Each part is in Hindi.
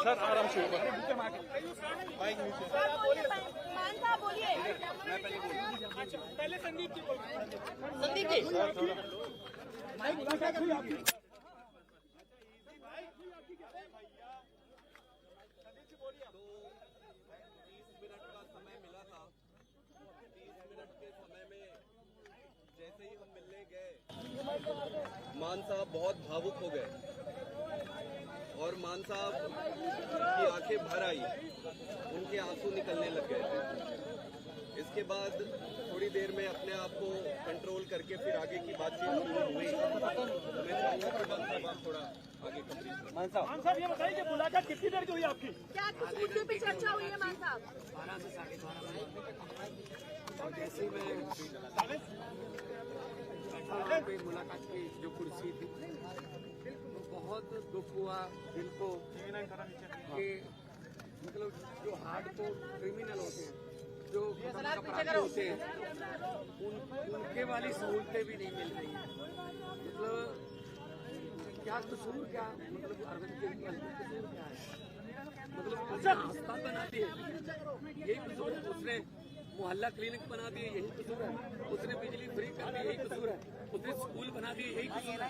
सर आराम से ऊपर। बोलिए। पहले संदीप की जैसे ही हम मिलने गए, मान साहब बहुत भावुक हो गए और मान साहब की आंखें भर आई, उनके आंसू निकलने लग गए थे। इसके बाद थोड़ी देर में अपने आप को कंट्रोल करके फिर आगे की बातचीत शुरू हुई। मैं चाहूँगा कि मान साहब आप थोड़ा आगे कंप्लीट करें। मान साहब ये बताइए कि मुलाकात कितनी देर की हुई आपकी? क्या कुछ मुद्दों पे चर्चा हुई है मान साहब? 12 से 12:30 और जैसे ही मैं मुलाकात की जो कुर्सी थी तो बहुत दुख हुआ दिल को कि मतलब जो हार्डकोर क्रिमिनल होते हैं, जो अपराधी होते हैं, उनके वाली सहूलतें भी नहीं मिल रही हैं। मतलब क्या कसूर, क्या मतलब अरविंद केजरीवाल का कसूर क्या है? मतलब अस्पताल बना दिए, यही कसूर है। उसने मोहल्ला क्लिनिक बना दिए, यही कसूर है। उसने बिजली फ्री कर दी, यही कसूर है। उसने स्कूल बना दिए, यही कसूर है।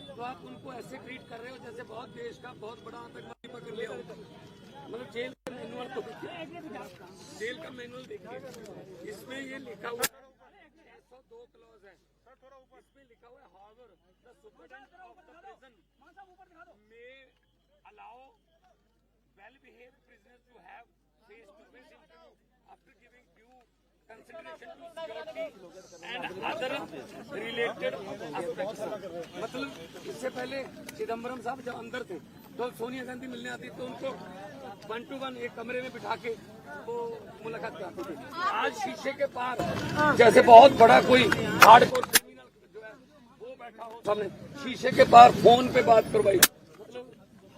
तो आप उनको ऐसे ट्रीट कर रहे हो जैसे बहुत देश का बहुत बड़ा आतंकवादी पकड़ लिया हो। मतलब जेल का मैनुअल तो देखिए, जेल का मैनुअल देखिए, इसमें ये लिखा हुआ 102 क्लॉज है। इसमें लिखा हुआ है however the superintendent of the prison may allow well-behaved prisoners to have face-to-face interview after giving due consideration to security and other related aspects. मतलब इससे पहले चिदम्बरम साहब जब अंदर थे तो सोनिया गांधी मिलने आती तो उनको 1 to 1 एक कमरे में बिठा के वो मुलाकात कराते थे। आज शीशे के पार जैसे बहुत बड़ा कोई हार्डकोर क्रिमिनल जो है वो बैठा हो सामने, शीशे के पार फोन पे बात करवाई। मतलब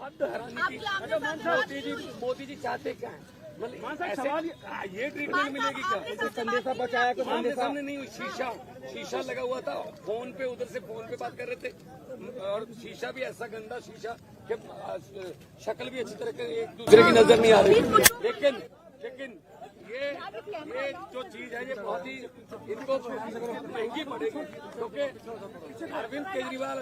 हद हैरानी की। मोदी जी चाहते क्या है? मतलब ऐसे ये ट्रीटमेंट मिलेगी क्या? संदेशा बचाया को सामने नहीं हुई। शीशा लगा हुआ था, फोन पे उधर से फोन पे बात कर रहे थे और शीशा भी ऐसा गंदा शीशा कि शक्ल भी अच्छी तरह एक दूसरे की नजर नहीं आ रही। लेकिन ये जो चीज है ये बहुत ही इनको महंगी पड़ेगी, क्योंकि अरविंद केजरीवाल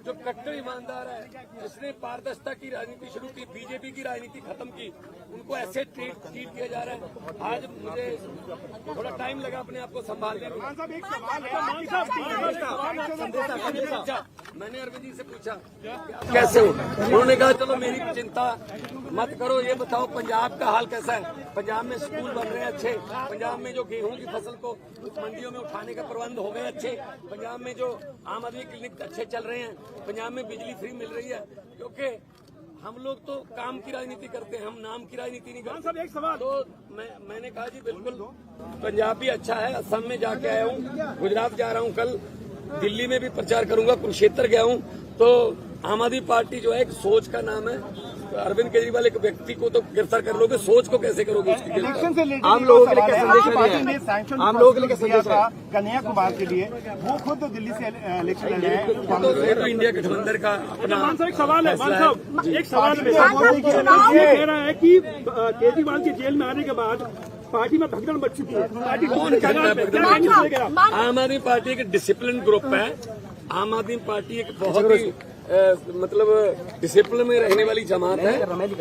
जो कट्टर ईमानदार है, जिसने पारदर्शिता की राजनीति शुरू की, बीजेपी की राजनीति खत्म की, उनको ऐसे ट्रीट किया जा रहा है। आज मुझे थोड़ा टाइम लगा अपने आप को संभालने में। मैंने अरविंद जी से पूछा कैसे हो, उन्होंने कहा चलो मेरी चिंता मत करो, ये बताओ पंजाब का हाल कैसा है? पंजाब में स्कूल बन रहे हैं अच्छे, पंजाब में जो गेहूं की फसल को मंडियों में उठाने का प्रबंध हो गए अच्छे, पंजाब में जो आम आदमी क्लिनिक अच्छे चल रहे हैं, पंजाब में बिजली फ्री मिल रही है। क्योंकि हम लोग तो काम की राजनीति करते हैं, हम नाम की राजनीति नहीं करते। एक सवाल तो मैंने कहा जी बिल्कुल पंजाब भी अच्छा है। असम में जाके आया हूँ, गुजरात जा रहा हूँ, कल दिल्ली में भी प्रचार करूंगा, कुरुक्षेत्र गया हूँ। तो आम आदमी पार्टी जो है एक सोच का नाम है। अरविंद केजरीवाल एक व्यक्ति को तो गिरफ्तार कर लोगे, सोच को कैसे करोगे उसकी गिरफ्तार? आम लोगों के लिए क्या संदेश है? आम लोगों के लिए क्या संदेश है? कन्हैया कुमार के लिए वो खुद तो दिल्ली से इलेक्शन लड़ रहे हैं। तो इंडिया गठबंधन का अपना एक सवाल है, एक सवाल कह रहा है कि केजरीवाल के जेल में आने के बाद पार्टी में भगदड़ मच चुकी है। पार्टी कौन आम आदमी पार्टी एक डिसिप्लिन ग्रुप है। आम आदमी पार्टी एक बहुत ही मतलब डिसिप्लिन में रहने वाली जमात है।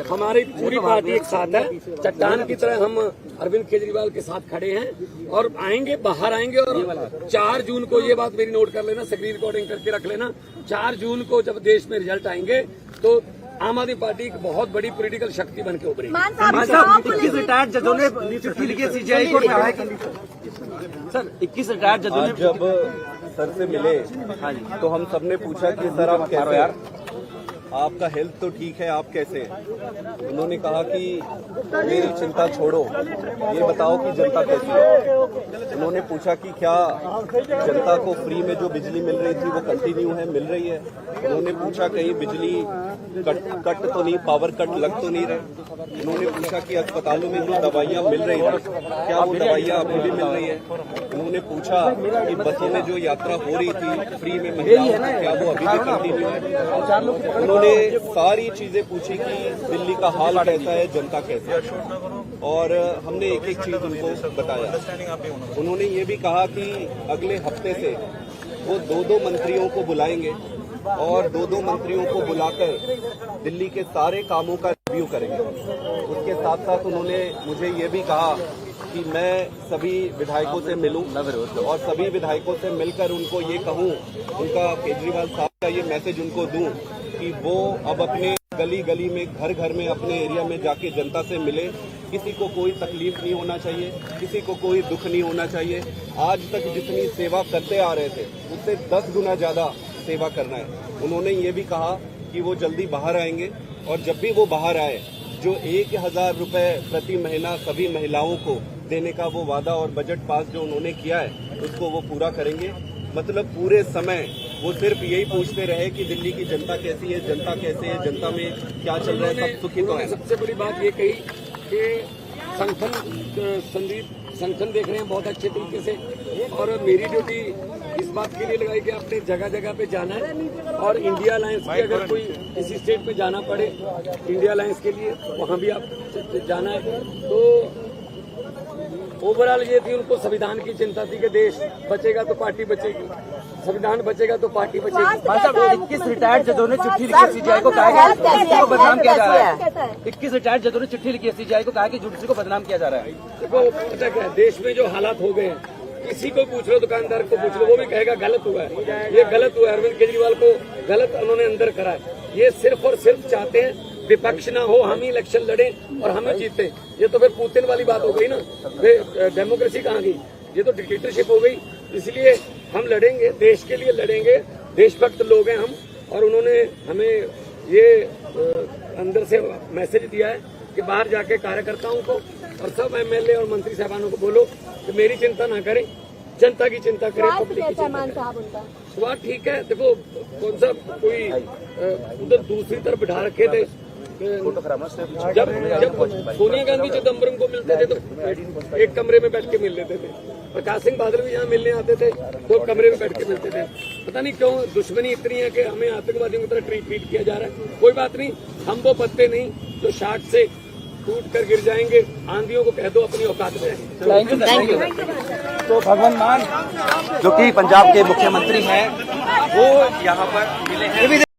हमारी पूरी पार्टी एक साथ है, चट्टान की तरह हम अरविंद केजरीवाल के साथ खड़े हैं और आएंगे, बाहर आएंगे। और 4 जून को ये बात मेरी नोट कर लेना, स्क्रीन रिकॉर्डिंग करके रख लेना। 4 जून को जब देश में रिजल्ट आएंगे तो आम आदमी पार्टी एक बहुत बड़ी पॉलिटिकल शक्ति बन के उभरेगी। 21 रिटायर्ड जजों ने चिट्ठी लिखी सीजीआई को, सर 21 रिटायर्ड जजों ने जब सर से मिले तो हम सबने पूछा कि सर आप कैसे, आपका हेल्थ तो ठीक है, आप कैसे हैं? उन्होंने कहा कि मेरी चिंता छोड़ो, ये बताओ कि जनता कैसी है। उन्होंने पूछा कि क्या जनता को फ्री में जो बिजली मिल रही थी वो कंटिन्यू है, मिल रही है। उन्होंने पूछा कहीं बिजली कट तो नहीं, पावर कट लग तो नहीं रहे। उन्होंने पूछा कि अस्पतालों में जो दवाइयाँ मिल रही थी क्या वो दवाइयाँ अभी भी मिल रही है। उन्होंने पूछा कि बसों में जो यात्रा हो रही थी फ्री में महिलाओं की, क्या वो अभी भी कंटिन्यू है। उन्होंने सारी चीजें पूछी कि दिल्ली का हाल कैसा है, जनता कैसे है, और हमने एक एक चीज उनको बताया। उन्होंने ये भी कहा कि अगले हफ्ते से वो 2-2 मंत्रियों को बुलाएंगे और 2-2 मंत्रियों को बुलाकर दिल्ली के सारे कामों का रिव्यू करेंगे। उसके साथ साथ उन्होंने मुझे ये भी कहा कि मैं सभी विधायकों से मिलूं और सभी विधायकों से मिलकर उनको ये कहूं, उनका केजरीवाल साहब का ये मैसेज उनको दूं कि वो अब अपने गली गली में, घर घर में, अपने एरिया में जाके जनता से मिले। किसी को कोई तकलीफ नहीं होना चाहिए, किसी को कोई दुख नहीं होना चाहिए। आज तक जितनी सेवा करते आ रहे थे उससे 10 गुना ज्यादा सेवा करना है। उन्होंने ये भी कहा कि वो जल्दी बाहर आएंगे और जब भी वो बाहर आए जो 1000 रुपए प्रति महीना सभी महिलाओं को देने का वो वादा और बजट पास जो उन्होंने किया है उसको वो पूरा करेंगे। मतलब पूरे समय वो सिर्फ यही पूछते रहे कि दिल्ली की जनता कैसी है, जनता कैसे है, जनता में क्या चल रहा है, सब सुखी तो है। सबसे बड़ी बात ये कही कि संगठन देख रहे हैं बहुत अच्छे तरीके से, और मेरी ड्यूटी इस बात के लिए लगाई कि आपने जगह जगह पे जाना है और इंडिया अलायंस की अगर कोई किसी स्टेट पे जाना पड़े इंडिया अलायंस के लिए वहाँ भी आप जाना है। तो ओवरऑल ये थी, उनको संविधान की चिंता थी कि देश बचेगा तो पार्टी बचेगी, संविधान बचेगा तो पार्टी बचेगी। 21 रिटायर्ड जजों ने चिट्ठी लिखी सीजीआई को, कहा कि जुडिशरी को बदनाम किया जा रहा है। 21 रिटायर्ड जजों ने चिट्ठी लिखी सीजीआई को, कहा कि जुडिशरी को बदनाम किया जा रहा है। देखो पता क्या है, देश में जो हालात हो गए हैं, किसी को पूछ लो, दुकानदार को पूछ लो, वो भी कहेगा गलत हुआ है, ये गलत हुआ है। अरविंद केजरीवाल को गलत उन्होंने अंदर करा है। ये सिर्फ और सिर्फ चाहते हैं विपक्ष ना हो, हम ही इलेक्शन लड़े और हम ही जीते। ये तो फिर पुतिन वाली बात हो गई ना, फिर डेमोक्रेसी कहाँ गई, ये तो डिक्टेटरशिप हो गई। इसलिए हम लड़ेंगे, देश के लिए लड़ेंगे, देशभक्त लोग हैं हम। और उन्होंने हमें ये अंदर से मैसेज दिया है कि बाहर जाके कार्यकर्ताओं को और सब एमएलए और मंत्री साहबानों को बोलो कि मेरी चिंता ना करें, जनता की चिंता करें, पब्लिक की चिंता करें। स्वाद ठीक है। देखो कौन सा कोई उधर दूसरी तरफ बिठा रखे थे, जब सोनिया गांधी चिदम्बरम को मिलते थे तो एक कमरे में बैठ के मिल लेते थे, प्रकाश सिंह बादल भी यहाँ मिलने आते थे तो कमरे में बैठ के मिलते थे। पता नहीं क्यों दुश्मनी इतनी है कि हमें आतंकवादियों की तरह ट्रीट किया जा रहा है। कोई बात नहीं, हम वो पत्ते नहीं जो शाख से टूट कर गिर जाएंगे। आंधियों को कह दो अपनी औकात में। Thank you. तो भगवंत मान जो कि पंजाब के मुख्यमंत्री हैं वो यहाँ पर मिले हैं।